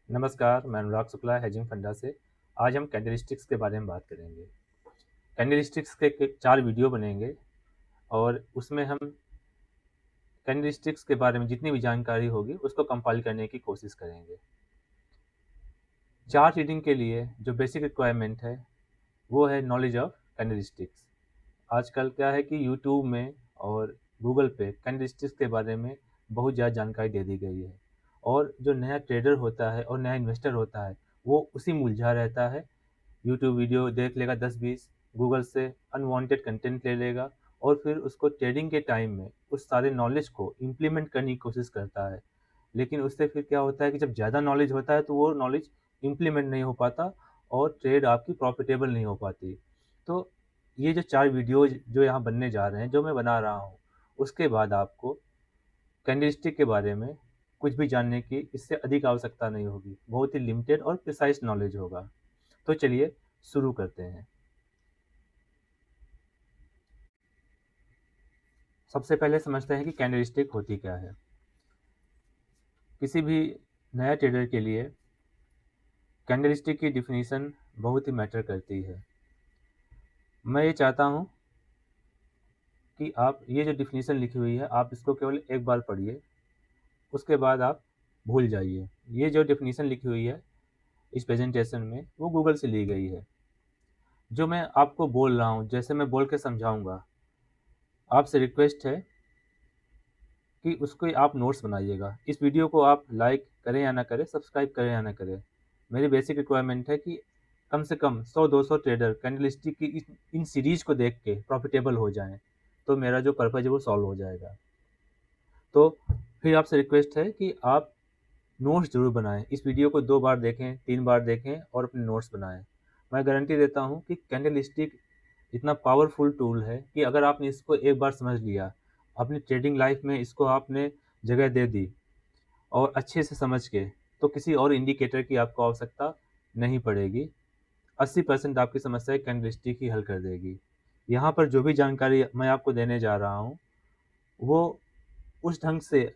नमस्कार, मैं अनुराग शुक्ला हेजिंग फंडा से। आज हम कैंडलस्टिक्स के बारे में बात करेंगे। कैंडलस्टिक्स के 4 वीडियो बनेंगे और उसमें हम कैंडलस्टिक्स के बारे में जितनी भी जानकारी होगी उसको कंपाइल करने की कोशिश करेंगे। चार्ट रीडिंग के लिए जो बेसिक रिक्वायरमेंट है वो है नॉलेज ऑफ कैंडलस्टिक्स। आजकल क्या है कि यूट्यूब में और गूगल पे कैंडलस्टिक्स के बारे में बहुत ज़्यादा जानकारी दे दी गई है और जो नया ट्रेडर होता है और नया इन्वेस्टर होता है वो उसी में उलझा रहता है। यूट्यूब वीडियो देख लेगा 10-20, गूगल से अनवांटेड कंटेंट ले लेगा और फिर उसको ट्रेडिंग के टाइम में उस सारे नॉलेज को इम्प्लीमेंट करने की कोशिश करता है। लेकिन उससे फिर क्या होता है कि जब ज़्यादा नॉलेज होता है तो वो नॉलेज इम्प्लीमेंट नहीं हो पाता और ट्रेड आपकी प्रॉफिटेबल नहीं हो पाती। तो ये जो 4 वीडियोज़ जो यहाँ बनने जा रहे हैं, जो मैं बना रहा हूँ, उसके बाद आपको कैंडलस्टिक के बारे में कुछ भी जानने की इससे अधिक आवश्यकता नहीं होगी। बहुत ही लिमिटेड और प्रिसाइज़ नॉलेज होगा। तो चलिए शुरू करते हैं। सबसे पहले समझते हैं कि कैंडलस्टिक होती क्या है। किसी भी नया ट्रेडर के लिए कैंडलस्टिक की डेफिनेशन बहुत ही मैटर करती है। मैं ये चाहता हूँ कि आप ये जो डेफिनेशन लिखी हुई है आप इसको केवल एक बार पढ़िए, उसके बाद आप भूल जाइए। ये जो डेफिनेशन लिखी हुई है इस प्रेजेंटेशन में वो गूगल से ली गई है। जो मैं आपको बोल रहा हूँ जैसे मैं बोल के समझाऊंगा, आपसे रिक्वेस्ट है कि उसके आप नोट्स बनाइएगा। इस वीडियो को आप लाइक करें या ना करें, सब्सक्राइब करें या ना करें, मेरी बेसिक रिक्वायरमेंट है कि कम से कम 100-200 ट्रेडर कैंडलस्टिक की इन सीरीज को देख के प्रॉफिटेबल हो जाएं, तो मेरा जो पर्पज़ है वो सॉल्व हो जाएगा। तो फिर आपसे रिक्वेस्ट है कि आप नोट्स ज़रूर बनाएं। इस वीडियो को 2 बार देखें, 3 बार देखें और अपने नोट्स बनाएं। मैं गारंटी देता हूँ कि कैंडलस्टिक इतना पावरफुल टूल है कि अगर आपने इसको एक बार समझ लिया, अपनी ट्रेडिंग लाइफ में इसको आपने जगह दे दी और अच्छे से समझ के, तो किसी और इंडिकेटर की आपको आवश्यकता नहीं पड़ेगी। 80% आपकी समस्या कैंडलस्टिक ही हल कर देगी। यहाँ पर जो भी जानकारी मैं आपको देने जा रहा हूँ, वो उस ढंग से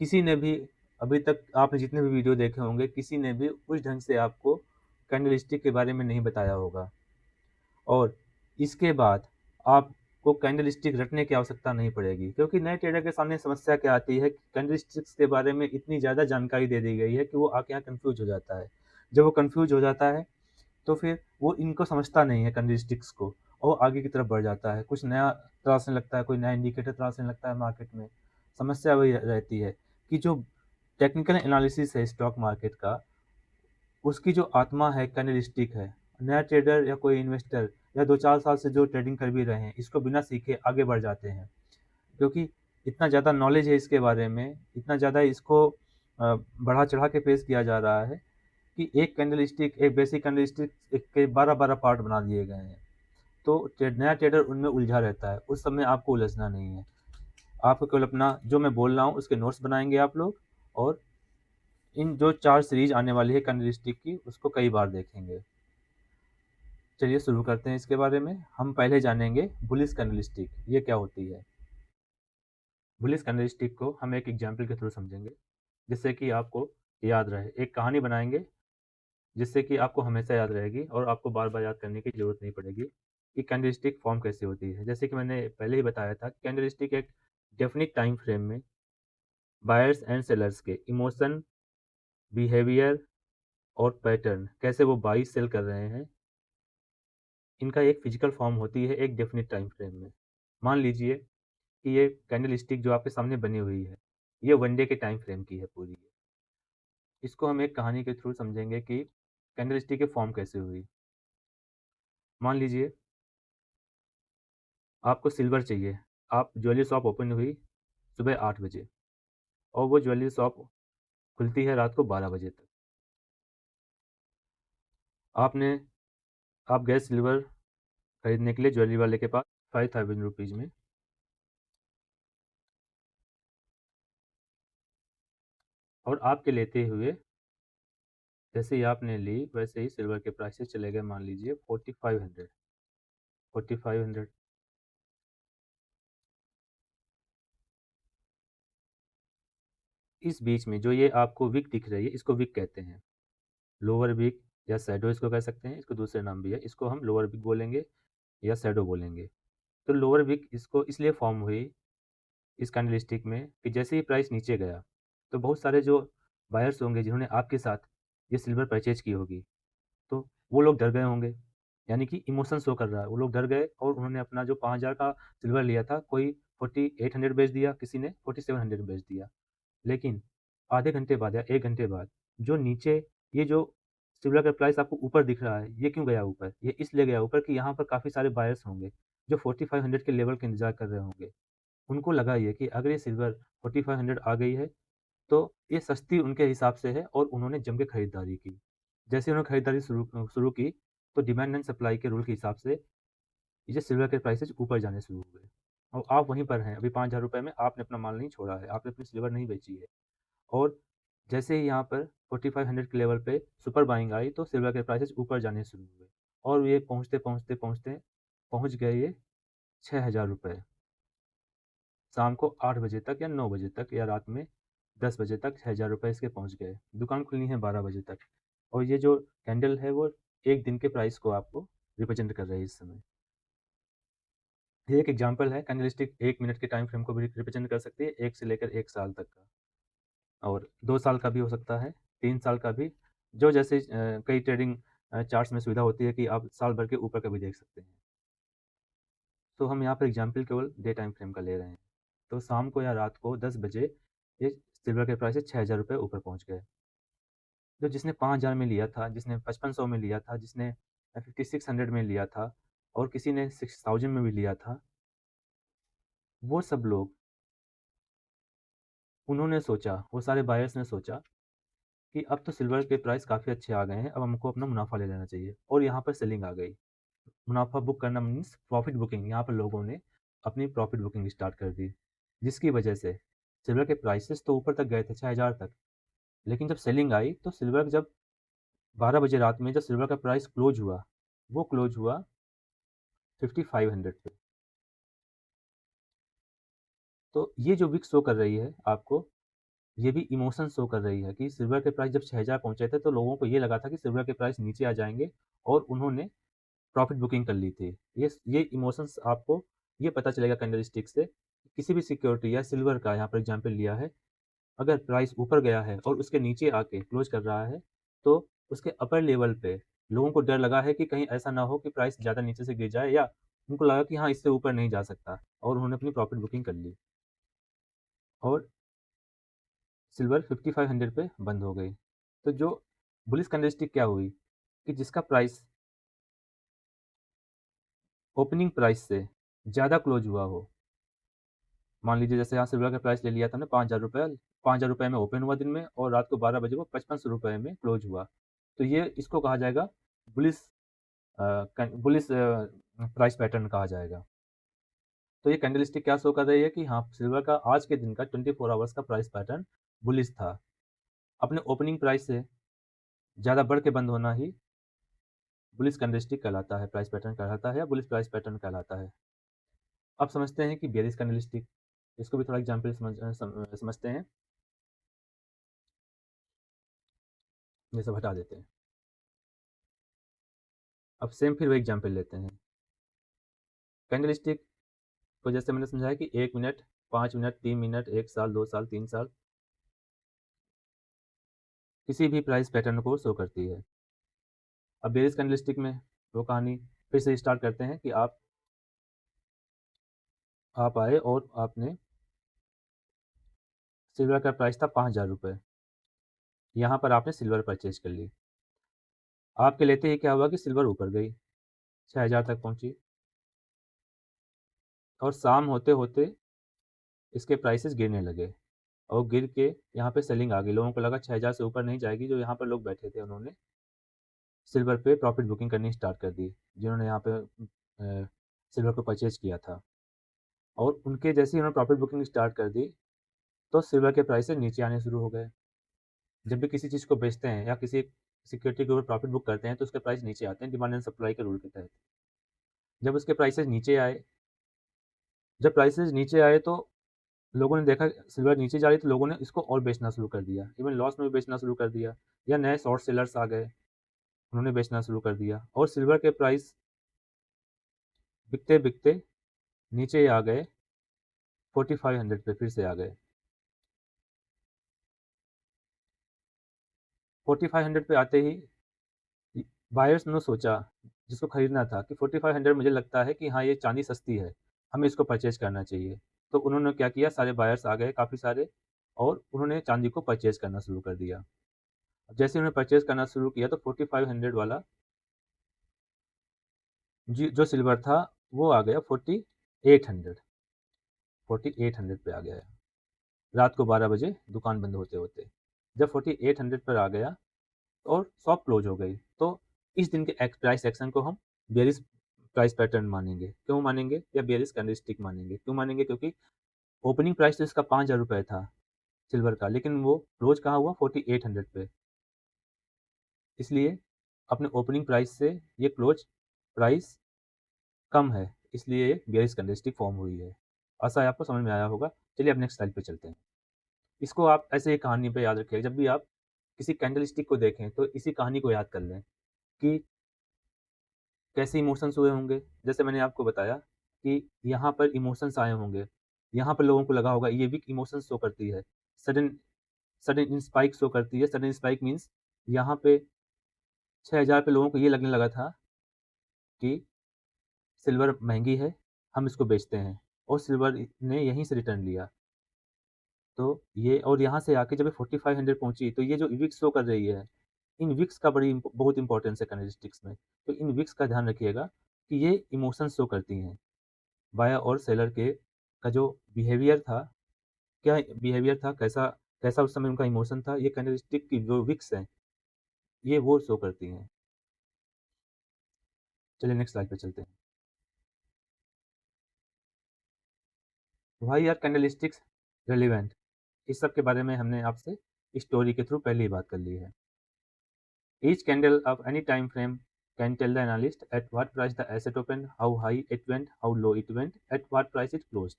किसी ने भी अभी तक आपने जितने भी वीडियो देखे होंगे, किसी ने भी उस ढंग से आपको कैंडलस्टिक के बारे में नहीं बताया होगा। और इसके बाद आपको कैंडलस्टिक रटने की आवश्यकता नहीं पड़ेगी, क्योंकि नए ट्रेडर के सामने समस्या क्या आती है कि कैंडलस्टिक्स के बारे में इतनी ज़्यादा जानकारी दे दी गई है कि वो आके यहाँ कन्फ्यूज हो जाता है। जब वो कन्फ्यूज हो जाता है तो फिर वो इनको समझता नहीं है कैंडलस्टिक्स को और आगे की तरफ बढ़ जाता है। कुछ नया तलाशने लगता है, कोई नया इंडिकेटर तलाशने लगता है मार्केट में। समस्या वही रहती है कि जो टेक्निकल एनालिसिस है स्टॉक मार्केट का, उसकी जो आत्मा है कैंडलस्टिक है। नया ट्रेडर या कोई इन्वेस्टर या 2-4 साल से जो ट्रेडिंग कर भी रहे हैं, इसको बिना सीखे आगे बढ़ जाते हैं। क्योंकि इतना ज़्यादा नॉलेज है इसके बारे में, इतना ज़्यादा इसको बढ़ा-चढ़ा के पेश किया जा रहा है कि एक कैंडलस्टिक, एक बेसिक कैंडलस्टिक एक के 12-12 पार्ट बना दिए गए हैं। तो नया ट्रेडर उनमें उलझा रहता है, उस समय आपको उलझना नहीं है। आपको केवल अपना जो मैं बोल रहा हूँ उसके नोट्स बनाएंगे आप लोग और इन जो 4 सीरीज आने वाली है कैंडलस्टिक की उसको कई बार देखेंगे। चलिए शुरू करते हैं इसके बारे में। हम पहले जानेंगे बुलिश कैंडलस्टिक ये क्या होती है। बुलिश कैंडलस्टिक को हम एक एग्जाम्पल के थ्रू समझेंगे, जिससे कि आपको याद रहे। एक कहानी बनाएंगे जिससे कि आपको हमेशा याद रहेगी और आपको बार-बार याद करने की ज़रूरत नहीं पड़ेगी कि कैंडलस्टिक फॉर्म कैसे होती है। जैसे कि मैंने पहले ही बताया था, कैंडलस्टिक एक डेफिनिट टाइम फ्रेम में बायर्स एंड सेलर्स के इमोशन, बिहेवियर और पैटर्न, कैसे वो बाई सेल कर रहे हैं, इनका एक फिजिकल फॉर्म होती है एक डेफिनिट टाइम फ्रेम में। मान लीजिए कि ये कैंडलस्टिक जो आपके सामने बनी हुई है, ये 1 डे के टाइम फ्रेम की है पूरी। इसको हम एक कहानी के थ्रू समझेंगे कि कैंडलस्टिक की फॉर्म कैसे हुई। मान लीजिए आपको सिल्वर चाहिए। आप ज्वेलरी शॉप ओपन हुई सुबह 8 बजे और वो ज्वेलरी शॉप खुलती है रात को 12 बजे तक। आपने आप गए सिल्वर खरीदने के लिए ज्वेलरी वाले के पास 5000 रुपीज़ में, और आपके लेते हुए जैसे ही आपने ली वैसे ही सिल्वर के प्राइसेस चले गए, मान लीजिए 4500। 4500, इस बीच में जो ये आपको विक दिख रही है, इसको विक कहते हैं। लोअर विक या शैडो इसको कह सकते हैं, इसको दूसरे नाम भी है, इसको हम लोअर विक बोलेंगे या शैडो बोलेंगे। तो लोअर विक इसको इसलिए फॉर्म हुई इस कैंडलस्टिक में कि जैसे ही प्राइस नीचे गया, तो बहुत सारे जो बायर्स होंगे जिन्होंने आपके साथ ये सिल्वर परचेज की होगी, तो वो लोग डर गए होंगे, यानी कि इमोशन शो कर रहा है। वो लोग डर गए और उन्होंने अपना जो 5000 का सिल्वर लिया था, कोई 4800 बेच दिया, किसी ने 4700 बेच दिया। लेकिन आधे घंटे बाद या 1 घंटे बाद जो नीचे ये जो सिल्वर का प्राइस आपको ऊपर दिख रहा है, ये क्यों गया ऊपर? ये इसलिए गया ऊपर कि यहाँ पर काफ़ी सारे बायर्स होंगे, जो 4500 के लेवल का इंतज़ार कर रहे होंगे। उनको लगा ये कि अगर ये सिल्वर 4500 आ गई है, तो ये सस्ती उनके हिसाब से है और उन्होंने जम के खरीदारी की। जैसे उन्होंने खरीदारी शुरू की, तो डिमांड एंड सप्लाई के रूल के हिसाब से ये सिल्वर के प्राइसेज़ ऊपर जाने शुरू हुए और आप वहीं पर हैं, अभी ₹5000 में आपने अपना माल नहीं छोड़ा है, आपने अपनी सिल्वर नहीं बेची है। और जैसे ही यहाँ पर 4500 के लेवल पे सुपर बाइंग आई, तो सिल्वर के प्राइसेज़ ऊपर जाने शुरू हुए और ये पहुँचते-पहुँचते पहुँच गए ये ₹6000, शाम को 8 बजे तक या 9 बजे तक या रात में 10 बजे तक ₹6000 इसके पहुँच गए। दुकान खुलनी है 12 बजे तक और ये जो कैंडल है वो 1 दिन के प्राइस को आपको रिप्रेज़ेंट कर रही है इस समय। ये एक एग्ज़ाम्पल है, कैंडलस्टिक 1 मिनट के टाइम फ्रेम को भी रिप्रेज़ेंट कर सकती है, 1 से लेकर 1 साल तक का। और 2 साल का भी हो सकता है, 3 साल का भी, जो जैसे कई ट्रेडिंग चार्ट्स में सुविधा होती है कि आप साल भर के ऊपर का भी देख सकते हैं। तो हम यहाँ पर एग्ज़ाम्पल केवल डे टाइम फ्रेम का ले रहे हैं। तो शाम को या रात को 10 बजे ये सिल्वर के प्राइस ₹6000 ऊपर पहुँच गए। जो जिसने 5000 में लिया था, जिसने 5500 में लिया था, जिसने 5600 में लिया था और किसी ने 6000 में भी लिया था, वो सब लोग उन्होंने सोचा, वो सारे बायर्स ने सोचा कि अब तो सिल्वर के प्राइस काफ़ी अच्छे आ गए हैं, अब हमको अपना मुनाफ़ा ले लेना चाहिए और यहाँ पर सेलिंग आ गई। मुनाफ़ा बुक करना मीन्स प्रॉफ़िट बुकिंग, यहाँ पर लोगों ने अपनी प्रॉफ़िट बुकिंग स्टार्ट कर दी, जिसकी वजह से सिल्वर के प्राइसेस तो ऊपर तक गए थे 6000 तक, लेकिन जब सेलिंग आई तो सिल्वर जब 12 बजे रात में जब सिल्वर का प्राइस क्लोज़ हुआ, वो क्लोज़ हुआ 5500 पे। तो ये जो विक शो कर रही है आपको, ये भी इमोशन शो कर रही है कि सिल्वर के प्राइस जब 6000 पहुँचे थे, तो लोगों को ये लगा था कि सिल्वर के प्राइस नीचे आ जाएँगे और उन्होंने प्रॉफ़िट बुकिंग कर ली थी। ये इमोशंस आपको ये पता चलेगा कैंडलस्टिक से, किसी भी सिक्योरिटी या सिल्वर का यहाँ पर एग्ज़ाम्पल लिया है, अगर प्राइस ऊपर गया है और उसके नीचे आके क्लोज़ कर रहा है, तो उसके अपर लेवल पे लोगों को डर लगा है कि कहीं ऐसा ना हो कि प्राइस ज़्यादा नीचे से गिर जाए या उनको लगा कि हाँ, इससे ऊपर नहीं जा सकता और उन्होंने अपनी प्रॉफ़िट बुकिंग कर ली और सिल्वर 5500 पे बंद हो गई। तो जो बुलिश कैंडलस्टिक क्या हुई कि जिसका प्राइस ओपनिंग प्राइस से ज़्यादा क्लोज़ हुआ हो, मान लीजिए जैसे यहाँ सिल्वर का प्राइस ले लिया था हमने ₹5000, ₹5000 में ओपन हुआ दिन में और रात को 12 बजे वो ₹5500 में क्लोज़ हुआ। तो ये इसको कहा जाएगा बुलिश बुलिश प्राइस पैटर्न कहा जाएगा। तो ये कैंडलस्टिक क्या शो कर रही है कि हाँ, सिल्वर का आज के दिन का 24 आवर्स का प्राइस पैटर्न बुलिश था। अपने ओपनिंग प्राइस से ज़्यादा बढ़ के बंद होना ही बुलिश कैंडलस्टिक कहलाता है, प्राइस पैटर्न कहलाता है या बुलिश प्राइस पैटर्न कहलाता है। अब समझते हैं कि बेयरिश कैंडलस्टिक, इसको भी थोड़ा एग्ज़ाम्पल समझते हैं, ये सब हटा देते हैं। अब सेम फिर वही एग्ज़ाम्पल लेते हैं। कैंडलस्टिक को जैसे मैंने समझाया कि 1 मिनट, 5 मिनट, 3 मिनट, 1 साल, 2 साल, 3 साल, किसी भी प्राइस पैटर्न को शो करती है। अब बेयरिश कैंडलस्टिक में वो कहानी फिर से स्टार्ट करते हैं कि आप आए और आपने सिल्वर का प्राइस था ₹5000, यहाँ पर आपने सिल्वर परचेज़ कर ली। आपके लेते ही क्या हुआ कि सिल्वर ऊपर गई, 6000 तक पहुँची और शाम होते-होते इसके प्राइसेज़ गिरने लगे और गिर के यहाँ पे सेलिंग आ गई। लोगों को लगा 6000 से ऊपर नहीं जाएगी, जो यहाँ पर लोग बैठे थे उन्होंने सिल्वर पे प्रॉफ़िट बुकिंग करनी स्टार्ट कर दी, जिन्होंने यहाँ पे सिल्वर को परचेज़ किया था और उनके जैसे ही उन्होंने प्रॉफ़िट बुकिंग स्टार्ट कर दी, तो सिल्वर के प्राइसेज़ नीचे आने शुरू हो गए। जब भी किसी चीज़ को बेचते हैं या किसी सिक्योरिटी के ऊपर प्रॉफ़िट बुक करते हैं, तो उसके प्राइस नीचे आते हैं डिमांड एंड सप्लाई के रूल के तहत। जब उसके प्राइसेज़ नीचे आए, जब प्राइसेज़ नीचे आए तो लोगों ने देखा सिल्वर नीचे जा रही तो लोगों ने इसको और बेचना शुरू कर दिया, इवन लॉस में भी बेचना शुरू कर दिया, या नए शॉर्ट सेलर्स आ गए, उन्होंने बेचना शुरू कर दिया और सिल्वर के प्राइस बिकते-बिकते नीचे आ गए 4500 पे फिर से आ गए। 4500 पे आते ही बायर्स ने सोचा, जिसको खरीदना था, कि 4500 मुझे लगता है कि हाँ, ये चांदी सस्ती है, हमें इसको परचेज़ करना चाहिए। तो उन्होंने क्या किया, सारे बायर्स आ गए काफ़ी सारे और उन्होंने चांदी को परचेज़ करना शुरू कर दिया। जैसे ही उन्होंने परचेज़ करना शुरू किया तो 4500 वाला जी जो सिल्वर था वो आ गया 4800 पे आ गया। रात को 12 बजे दुकान बंद होते-होते। जब 4800 पर आ गया और शॉप क्लोज़ हो गई। तो इस दिन के प्राइस एक्शन को हम बेयरिश प्राइस पैटर्न मानेंगे। क्यों मानेंगे या बेयरिश कैंडलस्टिक मानेंगे? क्यों मानेंगे? क्योंकि ओपनिंग प्राइस तो इसका ₹5000 था सिल्वर का, लेकिन वो क्लोज़ कहाँ हुआ 4800 पे। इसलिए अपने ओपनिंग प्राइस से ये क्लोज़ प्राइस कम है, इसलिए ये बेयरिश कैंडलस्टिक फॉर्म हुई है। आशा है आपको समझ में आया होगा। चलिए अब नेक्स्ट स्लाइड पे चलते हैं। इसको आप ऐसे ही कहानी पे याद रखिएगा, जब भी आप किसी कैंडलस्टिक को देखें तो इसी कहानी को याद कर लें कि कैसे इमोशंस हुए होंगे। जैसे मैंने आपको बताया कि यहाँ पर इमोशंस आए होंगे, यहाँ पर लोगों को लगा होगा ये वीक इमोशंस शो करती है, सडन सडन स्पाइक शो करती है। सडन स्पाइक मीन्स यहाँ पे 6000 पे लोगों को ये लगने लगा था कि सिल्वर महँगी है, हम इसको बेचते हैं और सिल्वर ने यहीं से रिटर्न लिया। तो ये और यहाँ से आके जब ये 4500 पहुँची तो ये जो विक्स शो कर रही है, इन विक्स का बहुत इम्पोर्टेंस है कैंडलस्टिक्स में। तो इन विक्स का ध्यान रखिएगा कि ये इमोशंस शो करती हैं। बायर और सेलर के का जो बिहेवियर था, क्या बिहेवियर था, कैसा कैसा उस समय उनका इमोशन था, ये कैंडलस्टिक की जो विक्स हैं, ये वो शो करती हैं। चलिए नेक्स्ट स्लाइड पे चलते हैं। Why are candlesticks relevant? इस सब के बारे में हमने आपसे स्टोरी के थ्रू पहले ही बात कर ली है। Each candle of any time frame can tell the analyst at what price the asset opened, how high it went, how low it went, at what price it closed.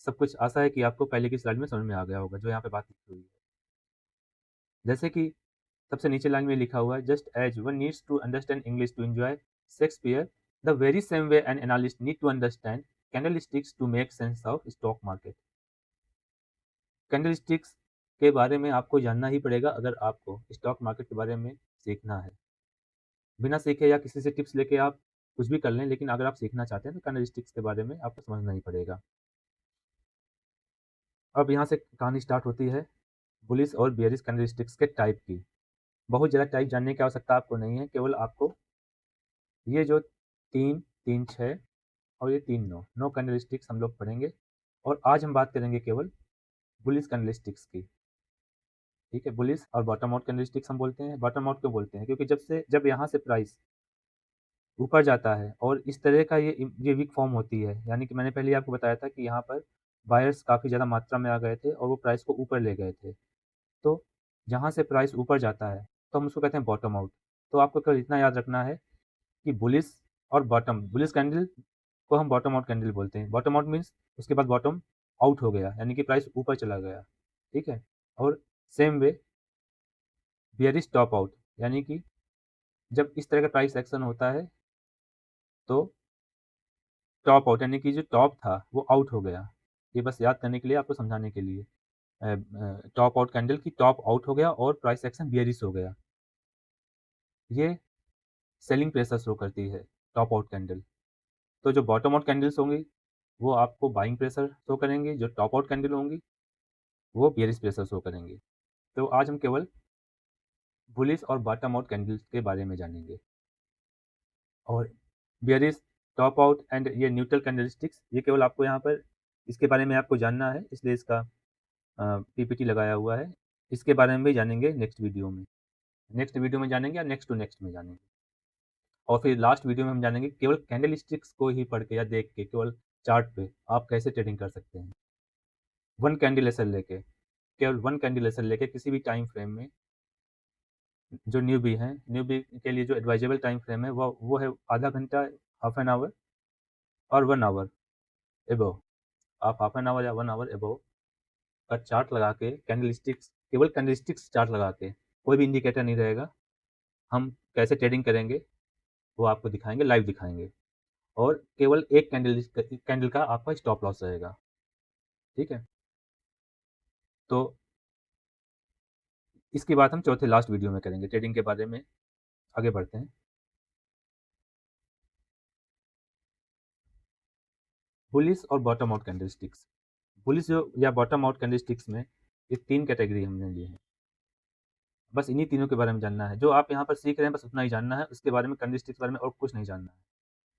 सब कुछ आशा है कि आपको पहले की स्लाइड में समझ में आ गया होगा जो यहाँ पे बात लिखी हुई है। जैसे कि सबसे नीचे लाइन में लिखा हुआ है, just as one needs to understand English to enjoy Shakespeare, the very same way an analyst need to understand candlesticks to make sense of stock market. Candlesticks के बारे में आपको जानना ही पड़ेगा अगर आपको स्टॉक मार्केट के बारे में सीखना है। बिना सीखे या किसी से टिप्स लेके आप कुछ भी कर लें, लेकिन अगर आप सीखना चाहते हैं तो कैंडलस्टिक्स के बारे में आपको समझना ही पड़ेगा। अब यहाँ से कहानी स्टार्ट होती है बुलिश और बेयरिश कैंडलस्टिक्स के टाइप की। बहुत ज़्यादा टाइप जानने की आवश्यकता आपको नहीं है, केवल आपको ये जो 3, 3, 6 और ये 3, 9, 9 कैंडलस्टिक्स हम लोग पढ़ेंगे और आज हम बात करेंगे केवल बुलिश कैंडलस्टिक्स की। ठीक है, बुलिश और बॉटम आउट कैंडलस्टिक्स हम बोलते हैं। बॉटम आउट क्यों बोलते हैं? क्योंकि जब यहाँ से प्राइस ऊपर जाता है और इस तरह का ये वीक फॉर्म होती है, यानी कि मैंने पहले ही आपको बताया था कि यहाँ पर बायर्स काफ़ी ज़्यादा मात्रा में आ गए थे और वो प्राइस को ऊपर ले गए थे। तो जहाँ से प्राइस ऊपर जाता है तो हम उसको कहते हैं बॉटम आउट। तो आपको केवल इतना याद रखना है कि बुलिश और बॉटम, बुलिश कैंडल को हम बॉटम आउट कैंडल बोलते हैं। बॉटम आउट मीन्स उसके बाद बॉटम आउट हो गया, यानी कि प्राइस ऊपर चला गया। ठीक है? और same way bearish top out, यानी कि जब इस तरह का प्राइस एक्शन होता है तो टॉप आउट, यानी कि जो टॉप था वो आउट हो गया। ये बस याद करने के लिए, आपको समझाने के लिए। टॉप आउट कैंडल की टॉप आउट हो गया और प्राइस एक्शन बियरिश हो गया। ये सेलिंग प्रेशर शो करती है टॉप आउट कैंडल। तो जो बॉटम आउट कैंडल्स होंगी वो आपको बाइंग प्रेशर शो करेंगे, जो टॉप आउट कैंडल होंगी वो बियरिश प्रेशर शो करेंगी। तो आज हम केवल बुलिश और बॉटम आउट कैंडल्स के बारे में जानेंगे और बियरिश, टॉप आउट एंड ये न्यूट्रल कैंडलस्टिक्स, ये केवल आपको यहाँ पर इसके बारे में आपको जानना है, इसलिए इसका पीपीटी लगाया हुआ है। इसके बारे में भी जानेंगे नेक्स्ट वीडियो में। नेक्स्ट वीडियो में जानेंगे या नेक्स्ट टू नेक्स्ट में जानेंगे। और फिर लास्ट वीडियो में हम जानेंगे केवल कैंडलस्टिक्स को ही पढ़ के या देख के केवल चार्ट पे आप कैसे ट्रेडिंग कर सकते हैं। वन कैंडल एसएल लेके, केवल वन कैंडल एसएल लेके किसी भी टाइम फ्रेम में जो न्यूबी हैं, न्यूबी के लिए जो एडवाइजेबल टाइम फ्रेम है वो है आधा घंटा, हाफ एन आवर और 1 आवर एबव। आप हाफ एन आवर या 1 आवर एबव का चार्ट लगा के कैंडलस्टिक्स, केवल कैंडलस्टिक्स चार्ट लगा के, कोई भी इंडिकेटर नहीं रहेगा, हम कैसे ट्रेडिंग करेंगे वो आपको दिखाएंगे, लाइव दिखाएंगे। और केवल एक कैंडल का आपका स्टॉप लॉस रहेगा। ठीक है, तो इसकी बात हम चौथे लास्ट वीडियो में करेंगे। ट्रेडिंग के बारे में आगे बढ़ते हैं। बुलिश और बॉटम आउट कैंडलस्टिक्स। बुलिश जो या बॉटम आउट कैंडलस्टिक्स में ये 3 कैटेगरी हमने ली है। बस इन्हीं तीनों के बारे में जानना है। जो आप यहाँ पर सीख रहे हैं बस उतना ही जानना है, उसके बारे में कैंडलस्टिक्स के बारे में और कुछ नहीं जानना है।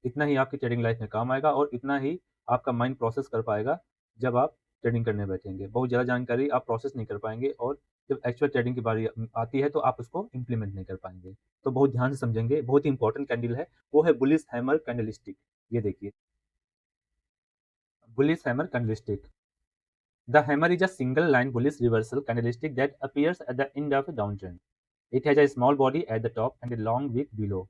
इतना ही आपकी ट्रेडिंग लाइफ में काम आएगा और इतना ही आपका माइंड प्रोसेस कर पाएगा जब आप ट्रेडिंग करने बैठेंगे। बहुत ज़्यादा जानकारी आप प्रोसेस नहीं कर पाएंगे और जब एक्चुअल ट्रेडिंग की बारी आती है तो आप उसको इम्प्लीमेंट नहीं कर पाएंगे। तो बहुत ध्यान से समझेंगे। बहुत ही इंपॉर्टेंट कैंडल है, वो है बुलिश हैमर कैंडलस्टिक। ये देखिए, bullish hammer candlestick. The hammer is a single line bullish reversal candlestick that appears at the end of a downtrend. It has a small body at the top and a long wick below.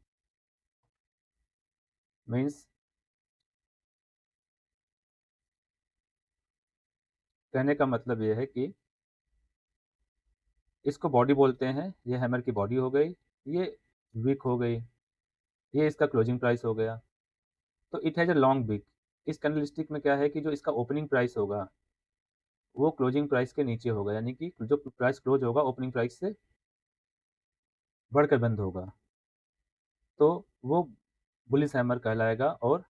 Means कहने का मतलब ये है कि इसको body बोलते हैं, ये हैमर की बॉडी हो गई, ये विक हो गई, ये इसका क्लोजिंग प्राइस हो गया। तो it has a long wick. इस कैंडलस्टिक में क्या है कि जो इसका ओपनिंग प्राइस होगा वो क्लोजिंग प्राइस के नीचे होगा, यानी कि जो प्राइस क्लोज होगा ओपनिंग प्राइस से बढ़कर बंद होगा, तो वो बुलिश हैमर कहलाएगा। और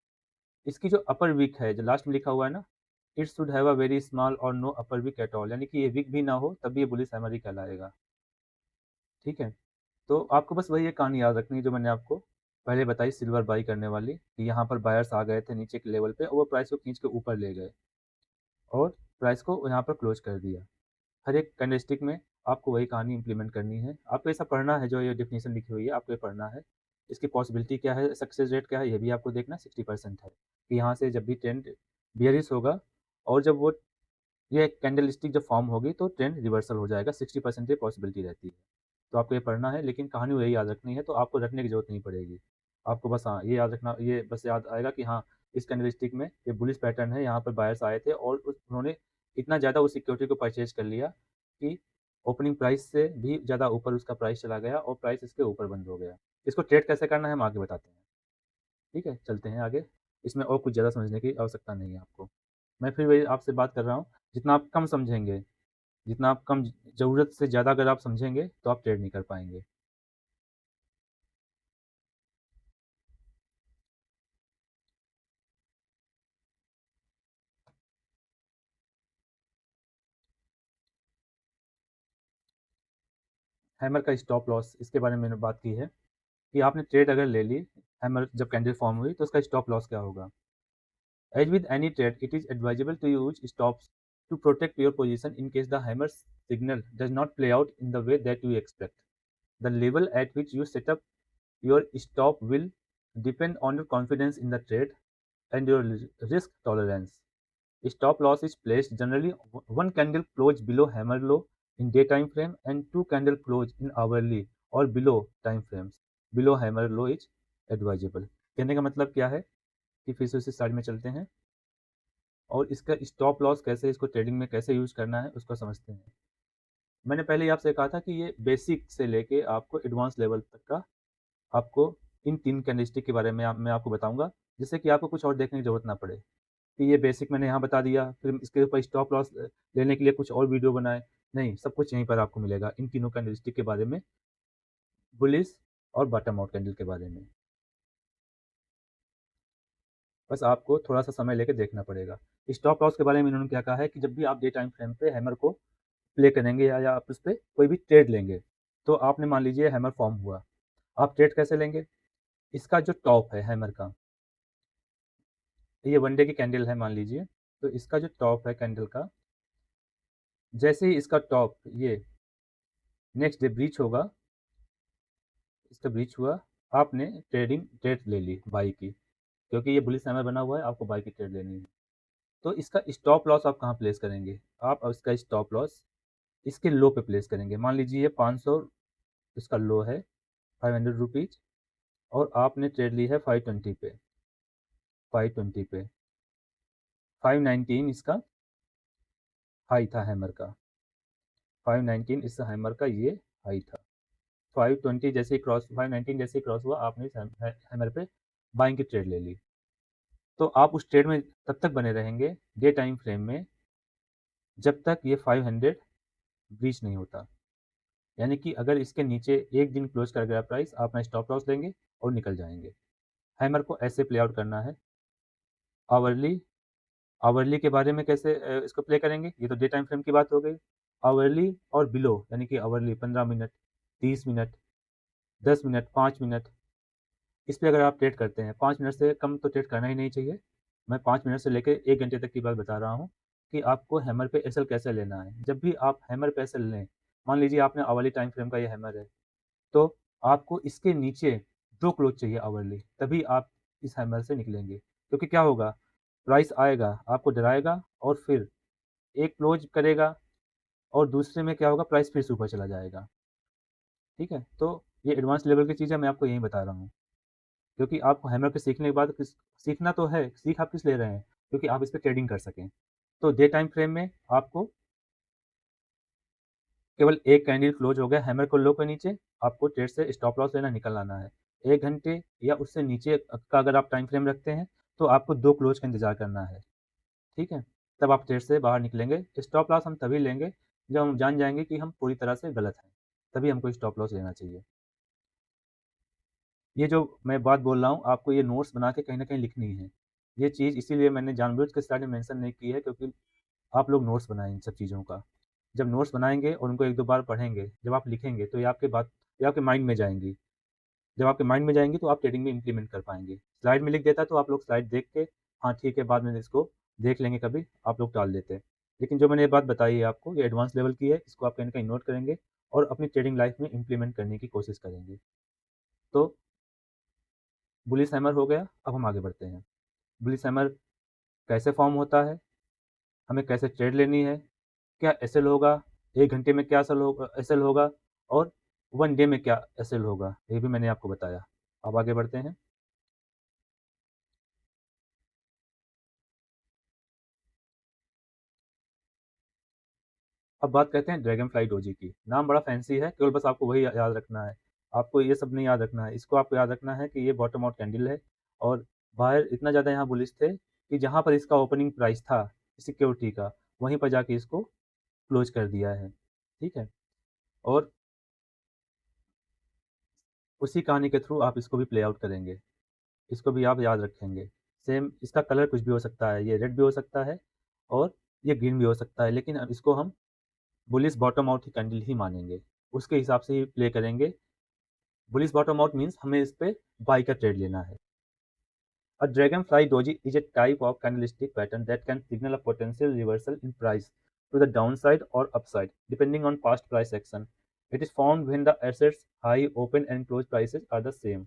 इसकी जो अपर विक है, जो लास्ट में लिखा हुआ है ना, it should have a very small or no upper wick at all, यानी कि ये विक भी ना हो तब भी ये बुलिश हैमर ही कहलाएगा। ठीक है, तो आपको बस वही एक कहानी याद रखनी है जो मैंने आपको पहले बताई सिल्वर बाई करने वाली, कि यहाँ पर बायर्स आ गए थे नीचे के लेवल पे और वो प्राइस को खींच के ऊपर ले गए और प्राइस को यहाँ पर क्लोज कर दिया। हर एक कैंडलस्टिक में आपको वही कहानी इंप्लीमेंट करनी है। आपको ऐसा पढ़ना है, जो ये डेफिनेशन लिखी हुई है आपको ये पढ़ना है। इसकी पॉसिबिलिटी क्या है, सक्सेस रेट क्या है, ये भी आपको देखना। 60% है कि यहाँ से जब भी ट्रेंड बियरिश होगा और जब वो ये कैंडलस्टिक जब फॉर्म होगी तो ट्रेंड रिवर्सल हो जाएगा। 60% पॉसिबिलिटी रहती है। तो आपको ये पढ़ना है, लेकिन कहानी वही याद रखनी है, तो आपको रटने की जरूरत नहीं पड़ेगी। आपको बस हाँ ये याद रखना, ये बस याद आएगा कि हाँ इस कैंडलस्टिक में ये बुलिश पैटर्न है, यहाँ पर बायर्स आए थे और उन्होंने इतना ज़्यादा उस सिक्योरिटी को परचेज कर लिया कि ओपनिंग प्राइस से भी ज़्यादा ऊपर उसका प्राइस चला गया और प्राइस इसके ऊपर बंद हो गया। इसको ट्रेड कैसे करना है हम आगे बताते हैं। ठीक है, चलते हैं आगे। इसमें और कुछ ज़्यादा समझने की आवश्यकता नहीं है आपको। मैं फिर वही आपसे बात कर रहा हूँ, जितना आप कम समझेंगे, जितना आप कम ज़रूरत से ज़्यादा अगर आप समझेंगे तो आप ट्रेड नहीं कर पाएंगे। हैमर का स्टॉप लॉस, इसके बारे में मैंने बात की है कि आपने ट्रेड अगर ले ली, हैमर जब कैंडल फॉर्म हुई तो उसका स्टॉप लॉस क्या होगा। As with any trade it is advisable to use stops to protect your position in case the hammer signal does not play out in the way that you expect. The level at which you set up your stop will depend on your confidence in the trade and your risk tolerance. Stop loss is placed generally one candle close below hammer low in day time frame and two candle close in hourly or below time frames. Below hammer low is advisable. कहने का मतलब क्या है कि फिर से उसी side में चलते हैं और इसका स्टॉप लॉस कैसे, इसको ट्रेडिंग में कैसे यूज करना है उसको समझते हैं। मैंने पहले ही आपसे कहा था कि ये बेसिक से लेके आपको एडवांस लेवल तक का आपको इन 3 कैंडलस्टिक के बारे में मैं आपको बताऊंगा, जिससे कि आपको कुछ और देखने की जरूरत ना पड़े कि ये बेसिक मैंने यहाँ बता दिया फिर इसके ऊपर स्टॉप लॉस लेने के लिए कुछ और वीडियो बनाए। नहीं, सब कुछ यहीं पर आपको मिलेगा इन तीनों कैंडलस्टिक के बारे में, बुलिश और बॉटम आउट कैंडल के बारे में। बस आपको थोड़ा सा समय लेके देखना पड़ेगा। स्टॉप लॉस के बारे में इन्होंने क्या कहा है कि जब भी आप डे टाइम फ्रेम पे हैमर को प्ले करेंगे या आप उस पर कोई भी ट्रेड लेंगे, तो आपने मान लीजिए हैमर फॉर्म हुआ, आप ट्रेड कैसे लेंगे। इसका जो टॉप है हैमर का, ये 1 डे की कैंडल है मान लीजिए, तो इसका जो टॉप है कैंडल का, जैसे ही इसका टॉप ये नेक्स्ट डे ब्रीच होगा, इसका ब्रीच हुआ, आपने ट्रेड ले ली बाई की, क्योंकि ये बुलिश हैमर बना हुआ है, आपको बाई की ट्रेड लेनी है। तो इसका स्टॉप लॉस आप कहाँ प्लेस करेंगे, आप इसका स्टॉप लॉस इसके लो पे प्लेस करेंगे। मान लीजिए ये 500 इसका लो है, 500 रुपीज, और आपने ट्रेड ली है 520 पे, 520 पे, 519 इसका हाई था हैमर का, 519 इस हैमर का ये हाई था। 520 जैसे ही क्रॉस 519 जैसे ही क्रॉस हुआ, आपने इस हैमर पे बाइंग की ट्रेड ले ली। तो आप उस ट्रेड में तब तक बने रहेंगे डे टाइम फ्रेम में जब तक ये 500 ब्रीच नहीं होता। यानी कि अगर इसके नीचे एक दिन क्लोज कर गया प्राइस, आप अपना स्टॉप लॉस लेंगे और निकल जाएंगे। हैमर को ऐसे प्ले आउट करना है। आवरली, आवरली के बारे में कैसे इसको प्ले करेंगे, ये तो डे टाइम फ्रेम की बात हो गई। आवरली और बिलो, यानी कि hourly 15 minute, 30 minute, 10 minute, 5 minute, इस पे अगर आप ट्रेड करते हैं, 5 मिनट से कम तो ट्रेड करना ही नहीं चाहिए। मैं 5 मिनट से लेकर 1 घंटे तक की बात बता रहा हूँ कि आपको हैमर पे एसएल कैसे लेना है। जब भी आप हैमर पे एसएल लें, मान लीजिए आपने आवरली टाइम फ्रेम का ये हैमर है, तो आपको इसके नीचे 2 क्लोज चाहिए आवरली, तभी आप इस हैमर से निकलेंगे। क्योंकि क्या होगा, प्राइस आएगा, आपको डराएगा और फिर एक क्लोज करेगा और दूसरे में क्या होगा, प्राइस फिर से ऊपर चला जाएगा। ठीक है? तो ये एडवांस लेवल की चीज़ है, मैं आपको यही बता रहा हूँ। क्योंकि आपको हैमर के सीखने के बाद सीखना तो है, सीख आप किस ले रहे हैं? क्योंकि आप इस पे ट्रेडिंग कर सकें। तो डे टाइम फ्रेम में आपको केवल एक कैंडल क्लोज हो गया हैमर को लो के नीचे, आपको ट्रेड से स्टॉप लॉस लेना, निकल आना है। 1 घंटे या उससे नीचे का अगर आप टाइम फ्रेम रखते हैं, तो आपको 2 क्लोज का इंतज़ार करना है। ठीक है? तब आप ट्रेड से बाहर निकलेंगे। स्टॉप लॉस हम तभी लेंगे जब हम जान जाएँगे कि हम पूरी तरह से गलत हैं, तभी हमको स्टॉप लॉस लेना चाहिए। ये जो मैं बात बोल रहा हूँ, आपको ये नोट्स बना के कहीं न कहीं लिखनी है। ये चीज़ इसीलिए मैंने जानबूझ के स्टार्टिंग में मेंशन नहीं की है, क्योंकि आप लोग नोट्स बनाएँ इन सब चीज़ों का। जब नोट्स बनाएँगे और उनको 1-2 बार पढ़ेंगे, जब आप लिखेंगे तो ये आपके माइंड में जाएँगी। जब आपके माइंड में जाएँगी तो आप ट्रेडिंग में इम्प्लीमेंट कर पाएँगे। स्लाइड में लिख देता तो आप लोग स्लाइड देख के, हाँ ठीक है, बाद में इसको देख लेंगे कभी, आप लोग टाल देते। लेकिन जो मैंने ये बात बताई है आपको, ये एडवांस लेवल की है, इसको आप कहीं न कहीं नोट करेंगे और अपनी ट्रेडिंग लाइफ़ में इम्प्लीमेंट करने की कोशिश करेंगे। तो बुलिश हैमर हो गया, अब हम आगे बढ़ते हैं। बुलिश हैमर कैसे फॉर्म होता है? हमें कैसे ट्रेड लेनी है? क्या एसएल होगा? 1 घंटे में क्या एसएल होगा और 1 डे में क्या एसएल होगा? ये भी मैंने आपको बताया। अब आगे बढ़ते हैं। अब बात करते हैं ड्रैगनफ्लाई डोजी की। नाम बड़ा फैंसी है, केवल बस आपको वही याद रखना है। आपको ये सब नहीं याद रखना है। इसको आपको याद रखना है कि ये बॉटम आउट कैंडल है और बाहर इतना ज़्यादा यहाँ बुलिश थे कि जहाँ पर इसका ओपनिंग प्राइस था सिक्योरिटी का, वहीं पर जाके इसको क्लोज़ कर दिया है। ठीक है? और उसी कहानी के थ्रू आप इसको भी प्ले आउट करेंगे। इसको भी आप याद रखेंगे। सेम इसका कलर कुछ भी हो सकता है, ये रेड भी हो सकता है और ये ग्रीन भी हो सकता है, लेकिन अब इसको हम बुलिश बॉटम आउट कैंडल ही मानेंगे। उसके हिसाब से ही प्ले करेंगे। बुलिश बॉटम आउट मीन्स हमें इस पे बाय का ट्रेड लेना है। A dragonfly doji is a type of candlestick pattern that can signal a potential reversal in price to the downside or upside, depending on past price action. It is formed when the assets high, open and close prices are the same.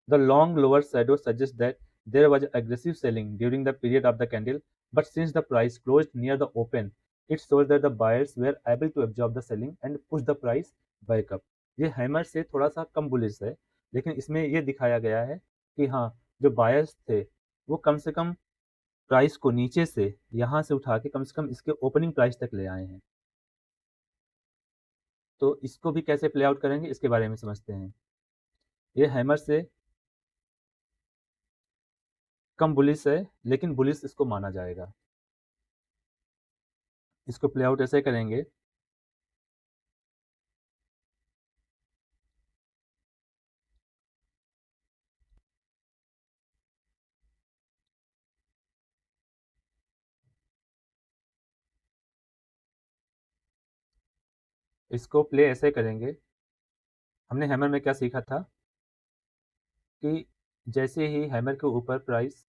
The long lower shadow suggests that there was aggressive selling during the period of the candle, but since the price closed near the open, it shows that the buyers were able to absorb the selling and push the price back up. ये hammer से थोड़ा सा कम bullish है, लेकिन इसमें ये दिखाया गया है कि हाँ, जो बायर्स थे वो कम से कम प्राइस को नीचे से यहाँ से उठा के कम से कम इसके ओपनिंग प्राइस तक ले आए हैं। तो इसको भी कैसे प्ले आउट करेंगे, इसके बारे में समझते हैं। ये हैमर से कम बुलिश है, लेकिन बुलिश इसको माना जाएगा। इसको प्ले आउट ऐसे करेंगे, इसको प्ले ऐसे करेंगे। हमने हैमर में क्या सीखा था कि जैसे ही हैमर के ऊपर प्राइस,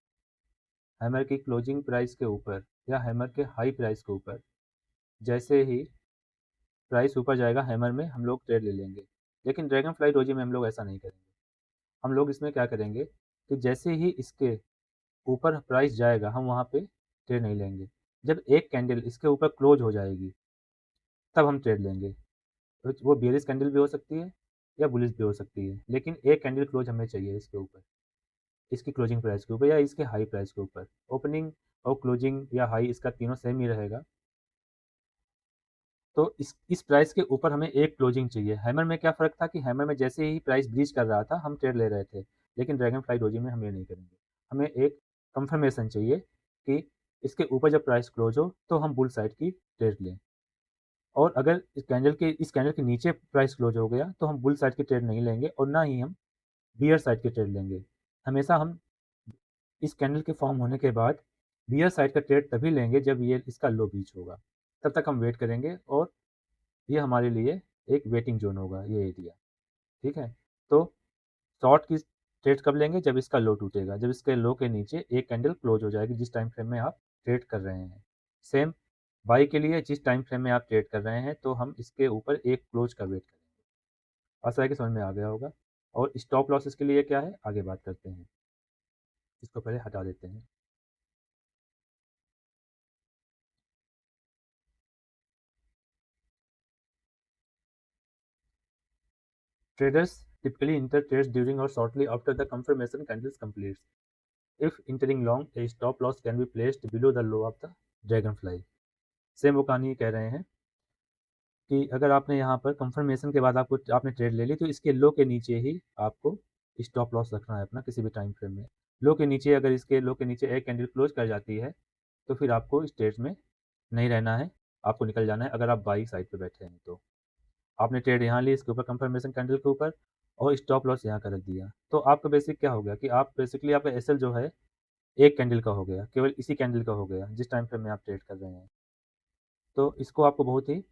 हैमर की क्लोजिंग प्राइस के ऊपर या हैमर के हाई प्राइस के ऊपर जैसे ही प्राइस ऊपर जाएगा, हैमर में हम लोग ट्रेड ले लेंगे। लेकिन ड्रैगन फ्लाई डोजी में हम लोग ऐसा नहीं करेंगे। हम लोग इसमें क्या करेंगे कि जैसे ही इसके ऊपर प्राइस जाएगा, हम वहाँ पे ट्रेड नहीं लेंगे। जब एक कैंडल इसके ऊपर क्लोज हो जाएगी, तब हम ट्रेड लेंगे। तो वो बेयरिश कैंडल भी हो सकती है या बुलिश भी हो सकती है, लेकिन एक कैंडल क्लोज हमें चाहिए इसके ऊपर, इसकी क्लोजिंग प्राइस के ऊपर या इसके हाई प्राइस के ऊपर। ओपनिंग और क्लोजिंग या हाई इसका तीनों सेम ही रहेगा। तो इस प्राइस के ऊपर हमें एक क्लोजिंग चाहिए। हैमर में क्या फ़र्क था कि हैमर में जैसे ही प्राइस ब्रीच कर रहा था हम ट्रेड ले रहे थे, लेकिन ड्रैगनफ्लाई डोजी में हम ये नहीं करेंगे। हमें एक कंफर्मेशन चाहिए कि इसके ऊपर जब प्राइस क्लोज हो तो हम बुल साइड की ट्रेड लें, और अगर इस कैंडल के नीचे प्राइस क्लोज हो गया तो हम बुल साइड की ट्रेड नहीं लेंगे और ना ही हम बियर साइड की ट्रेड लेंगे। हमेशा हम इस कैंडल के फॉर्म होने के बाद बियर साइड का ट्रेड तभी लेंगे जब ये इसका लो बीच होगा। तब तक हम वेट करेंगे और ये हमारे लिए एक वेटिंग जोन होगा ये एरिया। ठीक है? तो शॉर्ट की ट्रेड कब लेंगे? जब इसका लो टूटेगा, जब इसके लो के नीचे एक कैंडल क्लोज हो जाएगी जिस टाइम फ्रेम में आप ट्रेड कर रहे हैं। सेम बाई के लिए जिस टाइम फ्रेम में आप ट्रेड कर रहे हैं तो हम इसके ऊपर एक क्लोज का वेट करेंगे। आशा है कि समझ में आ गया होगा। और स्टॉप लॉसेस के लिए क्या है आगे बात करते हैं। इसको पहले हटा देते हैं। Traders typically enter trades during or shortly after the confirmation candles completes. If entering long, a stop loss can be placed below the low of the dragonfly. Same वो कहानी कह रहे हैं कि अगर आपने यहाँ पर कंफर्मेशन के बाद आपने ट्रेड ले ली तो इसके लो के नीचे ही आपको स्टॉप लॉस रखना है अपना किसी भी टाइम फ्रेम में। लो के नीचे अगर इसके लो के नीचे एक कैंडल क्लोज कर जाती है तो फिर आपको इस ट्रेड में नहीं रहना है, आपको निकल जाना है अगर आप बाई साइड पे बैठे हैं तो। आपने ट्रेड यहाँ ली इसके ऊपर कंफर्मेशन कैंडल के ऊपर और स्टॉप लॉस यहाँ का रख दिया, तो आपका बेसिक क्या हो गया कि आप बेसिकली आपका एसएल जो है एक कैंडल का हो गया, केवल इसी कैंडल का हो गया जिस टाइम फ्रेम में आप ट्रेड कर रहे हैं। तो इसको आपको बहुत ही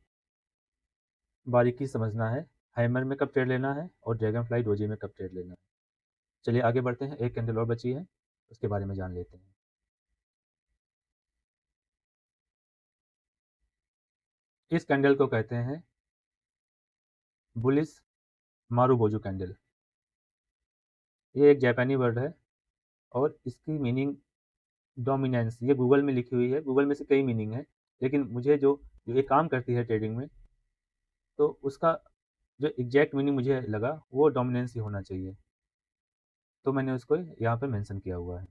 बारीकी से समझना है, हैमर में कब ट्रेड लेना है और ड्रैगन फ्लाई डोजी में कब ट्रेड लेना है। चलिए आगे बढ़ते हैं, एक कैंडल और बची है उसके बारे में जान लेते हैं। इस कैंडल को कहते हैं बुलिस मारुबोजू कैंडल। ये एक जापानी वर्ड है और इसकी मीनिंग डोमिनेंस, ये गूगल में लिखी हुई है, गूगल में से कई मीनिंग है, लेकिन मुझे जो ये काम करती है ट्रेडिंग में तो उसका जो एग्जैक्ट मीनिंग मुझे लगा वो डोमिनेंस ही होना चाहिए, तो मैंने उसको यहाँ पर मेंशन किया हुआ है।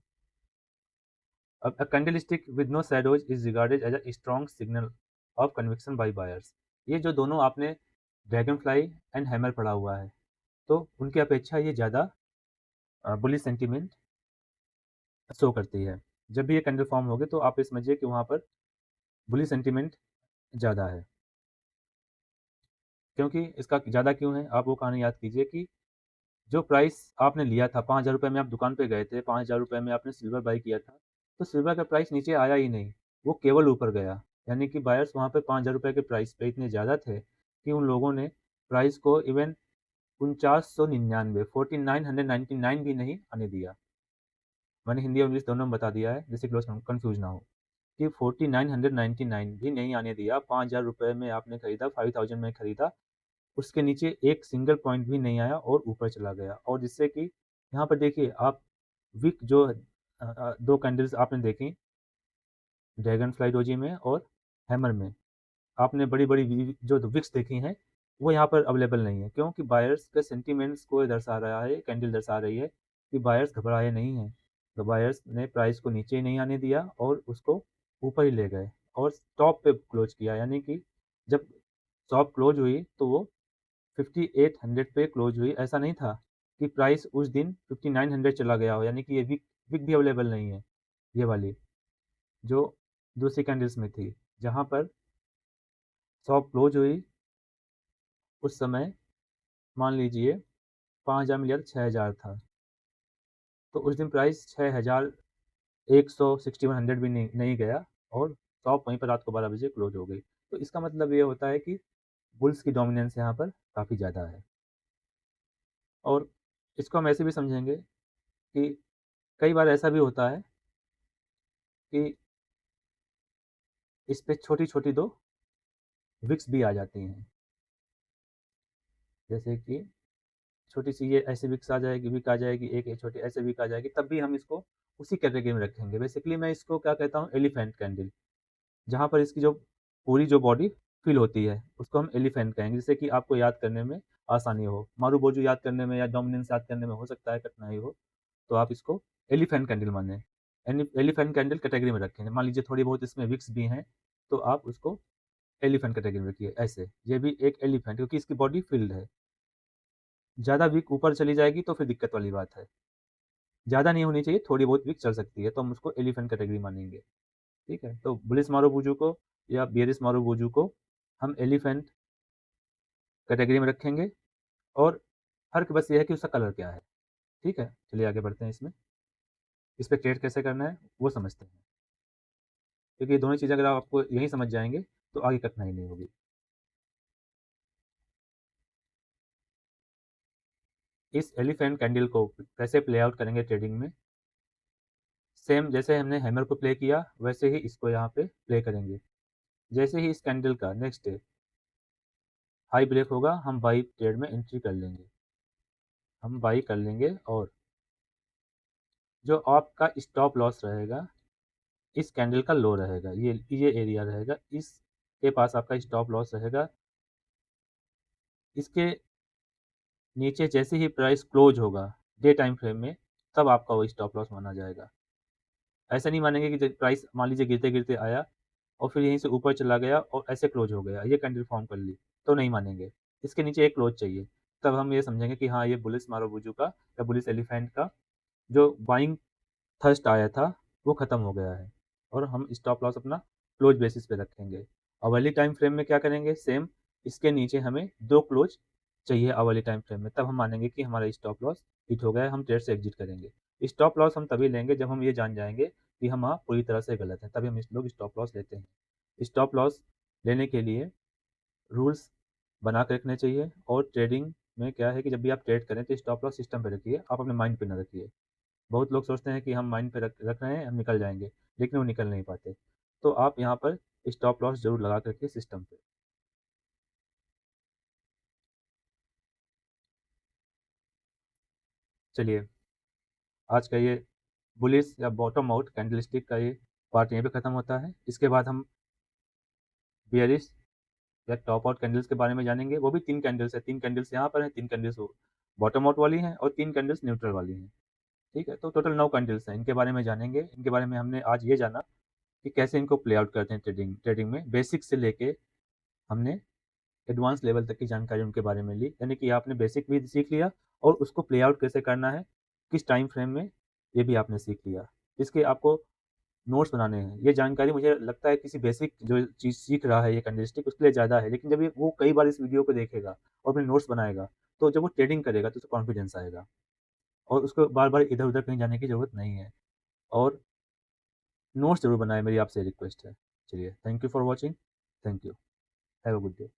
अब a candlestick with no shadows is regarded as a strong signal of conviction by buyers. ये जो दोनों आपने ड्रैगन फ्लाई एंड हैमर पढ़ा हुआ है तो उनकी अपेक्षा ये ज़्यादा बुलिश सेंटीमेंट शो करती है। जब भी ये कैंडल फॉर्म होगी तो आप ये समझिए कि वहाँ पर बुलिश सेंटीमेंट ज़्यादा है। क्योंकि इसका ज़्यादा क्यों है, आप वो कहानी याद कीजिए कि जो प्राइस आपने लिया था 5,000 रुपये में, आप दुकान पे गए थे, 5,000 रुपये में आपने सिल्वर बाई किया था, तो सिल्वर का प्राइस नीचे आया ही नहीं, वो केवल ऊपर गया। यानी कि बायर्स वहाँ पे 5,000 रुपये के प्राइस पे इतने ज़्यादा थे कि उन लोगों ने प्राइस को इवन 4999 4999 भी नहीं आने दिया। मैंने हिंदी और इंग्लिश दोनों में बता दिया है जिससे कि लोग कन्फ्यूज़ ना हो कि 4999 भी नहीं आने दिया। 5,000 रुपये में आपने खरीदा, 5,000 में खरीदा, उसके नीचे एक सिंगल पॉइंट भी नहीं आया और ऊपर चला गया, और जिससे कि यहाँ पर देखिए आप विक जो 2 कैंडल्स आपने देखी ड्रैगन फ्लाई डोजी में और हैमर में, आपने बड़ी-बड़ी जो विक्स देखी हैं वो यहाँ पर अवेलेबल नहीं है, क्योंकि बायर्स के सेंटिमेंट्स को दर्शा रहा है, कैंडल दर्शा रही है कि बायर्स घबराए नहीं हैं। तो बायर्स ने प्राइस को नीचे ही नहीं आने दिया और उसको ऊपर ही ले गए और टॉप पे क्लोज किया, यानी कि जब शॉप क्लोज हुई तो वो 5800 पे क्लोज हुई। ऐसा नहीं था कि प्राइस उस दिन 5900 चला गया हो, यानी कि ये विक विक भी अवेलेबल नहीं है, ये वाली जो दूसरी कैंडल्स में थी, जहाँ पर शॉप क्लोज हुई उस समय मान लीजिए 5,000 मिल गया 6,000 था, तो उस दिन प्राइस 6,100 भी नहीं गया और शॉप वहीं पर रात को 12 बजे क्लोज हो गई। तो इसका मतलब ये होता है कि बुल्स की डोमिनेंस यहाँ पर काफ़ी ज़्यादा है। और इसको हम ऐसे भी समझेंगे कि कई बार ऐसा भी होता है कि इस पे छोटी-छोटी 2 विक्स भी आ जाती हैं। जैसे कि छोटी-सी ये ऐसे विक आ जाएगी, एक ये छोटी ऐसे विक आ जाएगी, तब भी हम इसको उसी कैटेगरी में रखेंगे। बेसिकली मैं इसको क्या कहता हूँ, एलिफेंट कैंडल, जहाँ पर इसकी जो पूरी जो बॉडी फिल होती है, उसको हम एलिफेंट कहेंगे, जिससे कि आपको याद करने में आसानी हो। मारूबोजू याद करने में या डोमिनेंस याद करने में हो सकता है कठिनाई हो, तो आप इसको एलिफेंट कैंडल मानें। एलिफेंट कैंडल कैटेगरी में रखेंगे। मान लीजिए थोड़ी बहुत इसमें विक्स भी हैं, तो आप उसको एलिफेंट कैटेगरी में रखिए ऐसे, ये भी एक एलिफेंट क्योंकि इसकी बॉडी फिल्ड है। ज़्यादा वीक ऊपर चली जाएगी तो फिर दिक्कत वाली बात है। ज़्यादा नहीं होनी चाहिए, थोड़ी बहुत वीक चल सकती है, तो हम उसको एलिफेंट कैटेगरी मानेंगे, ठीक है? तो बुलिस मारुबुजू को या बेरिस मारुबुजू को हम एलिफेंट कैटेगरी में रखेंगे और फ़र्क बस ये है कि उसका कलर क्या है, ठीक है? चलिए आगे बढ़ते हैं इसमें। इस पे ट्रेड कैसे करना है, वो समझते हैं। क्योंकि ये दोनों चीज़ें अगर आप आपको यहीं समझ जाएँगे, तो आगे कठिनाई नहीं होगी। इस एलिफेंट कैंडल को कैसे प्ले आउट करेंगे ट्रेडिंग में, सेम जैसे हमने हैमर को प्ले किया, वैसे ही इसको यहाँ पे प्ले करेंगे। जैसे ही इस कैंडल का नेक्स्ट डे हाई ब्रेक होगा, हम बाई ट्रेड में एंट्री कर लेंगे। हम बाई कर लेंगे और जो आपका स्टॉप लॉस रहेगा, इस कैंडल का लो रहेगा, ये एरिया रहेगा, इसके पास आपका स्टॉप लॉस रहेगा। इसके नीचे जैसे ही प्राइस क्लोज होगा डे टाइम फ्रेम में, तब आपका वो स्टॉप लॉस माना जाएगा। ऐसा नहीं मानेंगे कि जब प्राइस मान लीजिए गिरते-गिरते आया और फिर यहीं से ऊपर चला गया और ऐसे क्लोज हो गया, ये कैंडल फॉर्म कर ली, तो नहीं मानेंगे। इसके नीचे एक क्लोज चाहिए, तब हम ये समझेंगे कि हाँ, ये बुलिश मारुबुजू का या बुलिश एलिफेंट का जो बाइंग थर्स्ट आया था, वो खत्म हो गया है और हम स्टॉप लॉस अपना क्लोज बेसिस पे रखेंगे। अवर्ली टाइम फ्रेम में क्या करेंगे, सेम इसके नीचे हमें 2 क्लोज चाहिए अवर्ली टाइम फ्रेम में, तब हम मानेंगे कि हमारा स्टॉप लॉस हिट हो गया है, हम ट्रेड से एग्जिट करेंगे। स्टॉप लॉस हम तभी लेंगे जब हम ये जान जाएँगे कि हम हाँ, पूरी तरह से गलत हैं, तभी हम इस लोग स्टॉप लॉस लेते हैं। स्टॉप लॉस लेने के लिए रूल्स बना के रखने चाहिए और ट्रेडिंग में क्या है कि जब भी आप ट्रेड करें तो स्टॉप लॉस सिस्टम पे रखिए, आप अपने माइंड पे ना रखिए। बहुत लोग सोचते हैं कि हम माइंड पे रख रहे हैं, हम निकल जाएँगे, लेकिन वो निकल नहीं पाते। तो आप यहाँ पर स्टॉप लॉस ज़रूर लगा के रखिए सिस्टम पे। चलिए, आज का ये बुलिश या बॉटम आउट कैंडलस्टिक का ये पार्ट यहीं पे खत्म होता है। इसके बाद हम बियरिश या टॉप आउट कैंडल्स के बारे में जानेंगे। वो भी 3 कैंडल्स हैं, 3 कैंडल्स यहाँ पर हैं, 3 कैंडल्स वो बॉटम आउट वाली हैं और 3 कैंडल्स न्यूट्रल वाली हैं। ठीक है? तो टोटल 9 कैंडल्स हैं, इनके बारे में जानेंगे। इनके बारे में हमने आज ये जाना कि कैसे इनको प्ले आउट करते हैं ट्रेडिंग ट्रेडिंग में। बेसिक से लेके हमने एडवांस लेवल तक की जानकारी उनके बारे में ली, यानी कि आपने बेसिक भी सीख लिया और उसको प्ले आउट कैसे करना है, किस टाइम फ्रेम में, ये भी आपने सीख लिया। इसके आपको नोट्स बनाने हैं। ये जानकारी मुझे लगता है किसी बेसिक जो चीज़ सीख रहा है ये कैंडलस्टिक उसके लिए ज़्यादा है, लेकिन जब ये वो कई बार इस वीडियो को देखेगा और अपने नोट्स बनाएगा, तो जब वो ट्रेडिंग करेगा तो उसे कॉन्फिडेंस आएगा और उसको बार-बार इधर-उधर कहीं जाने की ज़रूरत नहीं है और नोट्स ज़रूर बनाएँ, मेरी आपसे रिक्वेस्ट है। चलिए, thank you for watching. Thank you. Have a good day.